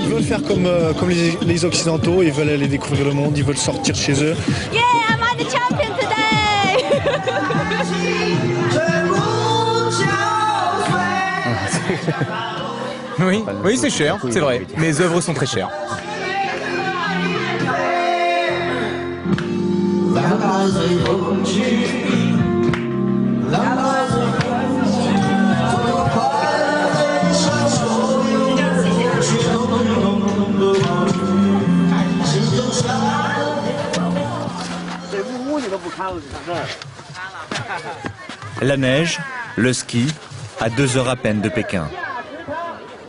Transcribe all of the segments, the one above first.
Ils veulent faire comme les Occidentaux, ils veulent aller découvrir le monde, ils veulent sortir chez eux. Yeah, I'm the champion today! Oui, oui, c'est cher, c'est vrai. Mes œuvres sont très chères. La neige, le ski, à 2 heures à peine de Pékin.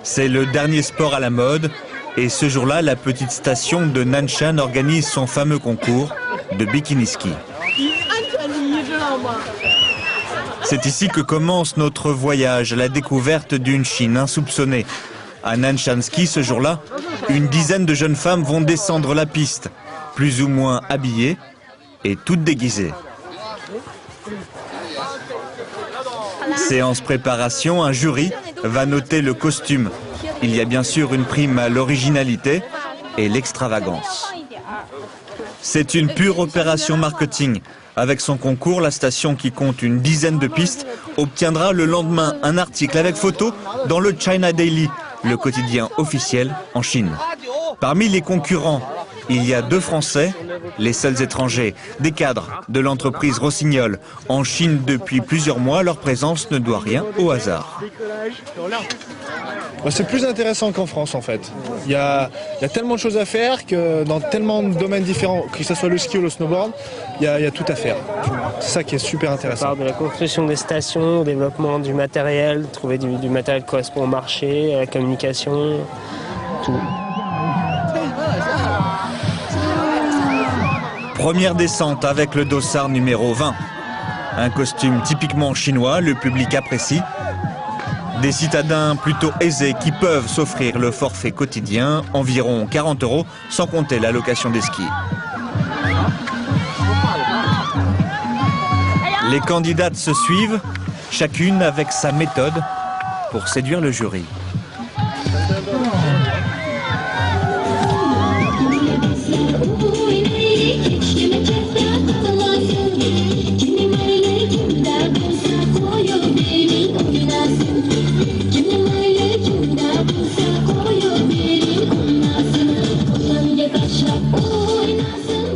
C'est le dernier sport à la mode et ce jour-là, la petite station de Nanshan organise son fameux concours de bikini ski. C'est ici que commence notre voyage à la découverte d'une Chine insoupçonnée. À Nanshan Ski, ce jour-là, une dizaine de jeunes femmes vont descendre la piste, plus ou moins habillées et toutes déguisées. Séance préparation, un jury va noter le costume. Il y a bien sûr une prime à l'originalité et l'extravagance. C'est une pure opération marketing. Avec son concours, la station qui compte une dizaine de pistes obtiendra le lendemain un article avec photo dans le China Daily, le quotidien officiel en Chine. Parmi les concurrents, il y a 2 Français, les seuls étrangers, des cadres de l'entreprise Rossignol. En Chine depuis plusieurs mois, leur présence ne doit rien au hasard. C'est plus intéressant qu'en France en fait. Il y a tellement de choses à faire que dans tellement de domaines différents, que ce soit le ski ou le snowboard, il y a tout à faire. C'est ça qui est super intéressant. On parle de la construction des stations, au développement du matériel, trouver du matériel qui correspond au marché, à la communication, tout. Première descente avec le dossard numéro 20. Un costume typiquement chinois, le public apprécie. Des citadins plutôt aisés qui peuvent s'offrir le forfait quotidien, environ 40 €, sans compter la location des skis. Les candidates se suivent, chacune avec sa méthode pour séduire le jury.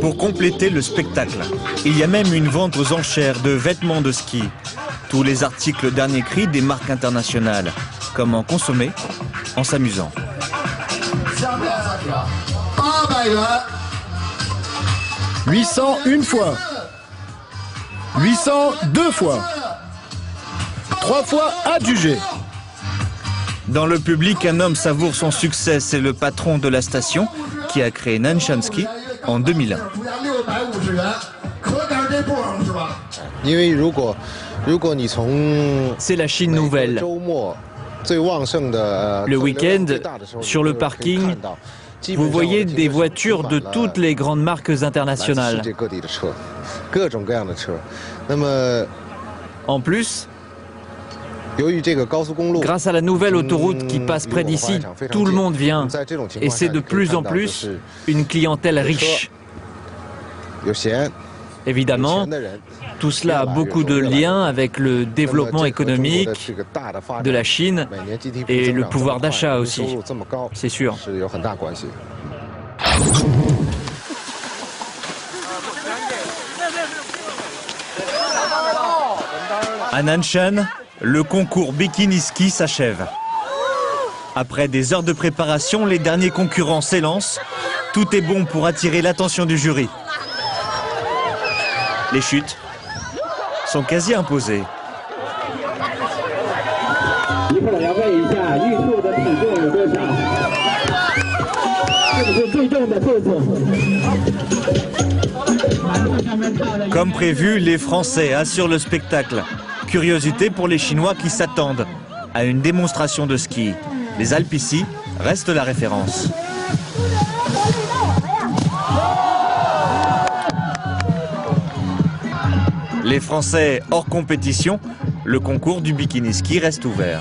Pour compléter le spectacle, il y a même une vente aux enchères de vêtements de ski. Tous les articles dernier cri des marques internationales. Comment consommer en s'amusant. 800 une fois. 800 2 fois. 3 fois adjugé. Dans le public, un homme savoure son succès. C'est le patron de la station qui a créé Nanshan Ski en 2001. C'est la Chine nouvelle. Le week-end, sur le parking, vous voyez des voitures de toutes les grandes marques internationales. En plus, grâce à la nouvelle autoroute qui passe près d'ici, tout le monde vient. Et c'est de plus en plus une clientèle riche. Évidemment, tout cela a beaucoup de liens avec le développement économique de la Chine et le pouvoir d'achat aussi, c'est sûr. À Nanshan, le concours bikini ski s'achève. Après des heures de préparation, les derniers concurrents s'élancent. Tout est bon pour attirer l'attention du jury. Les chutes sont quasi imposées. Comme prévu, les Français assurent le spectacle. Curiosité pour les Chinois qui s'attendent à une démonstration de ski. Les Alpes ici restent la référence. Les Français hors compétition, le concours du bikini ski reste ouvert.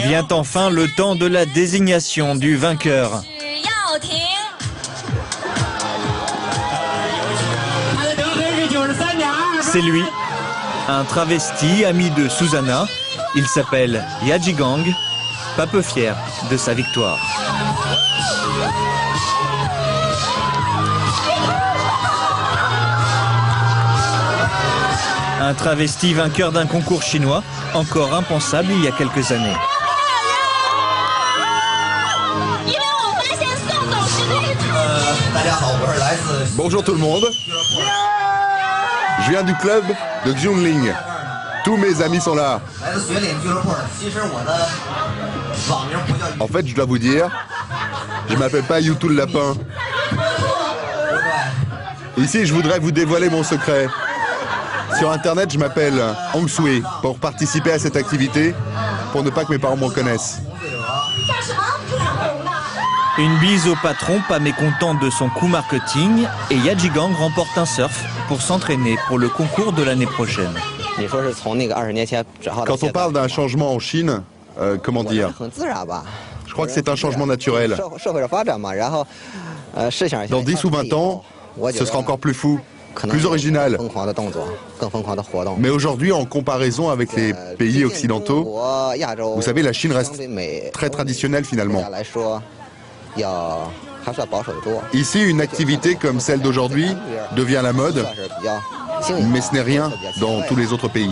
Vient enfin le temps de la désignation du vainqueur. C'est lui, un travesti ami de Susanna. Il s'appelle Yajigang, pas peu fier de sa victoire. Un travesti vainqueur d'un concours chinois, encore impensable il y a quelques années. Bonjour tout le monde. Je viens du club de Xiongling. Tous mes amis sont là. En fait, je dois vous dire, je m'appelle pas Youtou le lapin. Ici, je voudrais vous dévoiler mon secret. Sur Internet, je m'appelle Hong Sui pour participer à cette activité, pour ne pas que mes parents m'en connaissent. Une bise au patron, pas mécontent de son coup marketing, et Yajigang remporte un surf pour s'entraîner pour le concours de l'année prochaine. Quand on parle d'un changement en Chine, comment dire? Je crois que c'est un changement naturel. Dans 10 ou 20 ans, ce sera encore plus fou, plus original. Mais aujourd'hui, en comparaison avec les pays occidentaux, vous savez, la Chine reste très traditionnelle finalement. Ici, une activité comme celle d'aujourd'hui devient la mode, mais ce n'est rien dans tous les autres pays.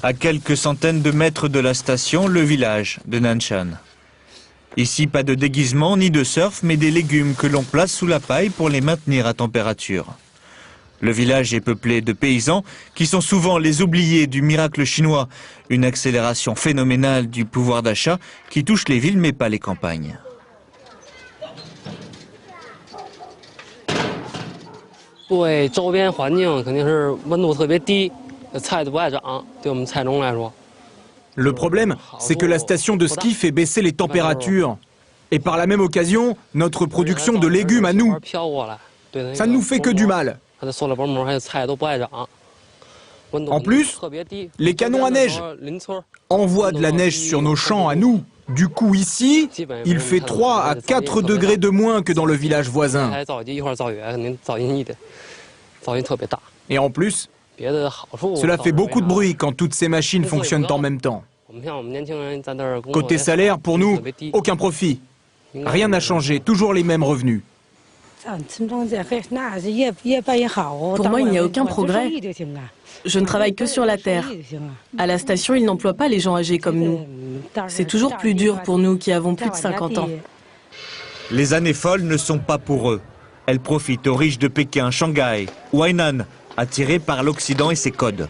À quelques centaines de mètres de la station, le village de Nanshan. Ici, pas de déguisement ni de surf, mais des légumes que l'on place sous la paille pour les maintenir à température. Le village est peuplé de paysans qui sont souvent les oubliés du miracle chinois, une accélération phénoménale du pouvoir d'achat qui touche les villes mais pas les campagnes. Le problème, c'est que la station de ski fait baisser les températures. Et par la même occasion, notre production de légumes à nous. Ça ne nous fait que du mal. En plus, les canons à neige envoient de la neige sur nos champs à nous. Du coup, ici, il fait 3 à 4 degrés de moins que dans le village voisin. Et en plus, cela fait beaucoup de bruit quand toutes ces machines fonctionnent en même temps. Côté salaire, pour nous, aucun profit. Rien n'a changé, toujours les mêmes revenus. Pour moi, il n'y a aucun progrès. Je ne travaille que sur la terre. À la station, ils n'emploient pas les gens âgés comme nous. C'est toujours plus dur pour nous qui avons plus de 50 ans. Les années folles ne sont pas pour eux. Elles profitent aux riches de Pékin, Shanghai ou Hainan, attirés par l'Occident et ses codes.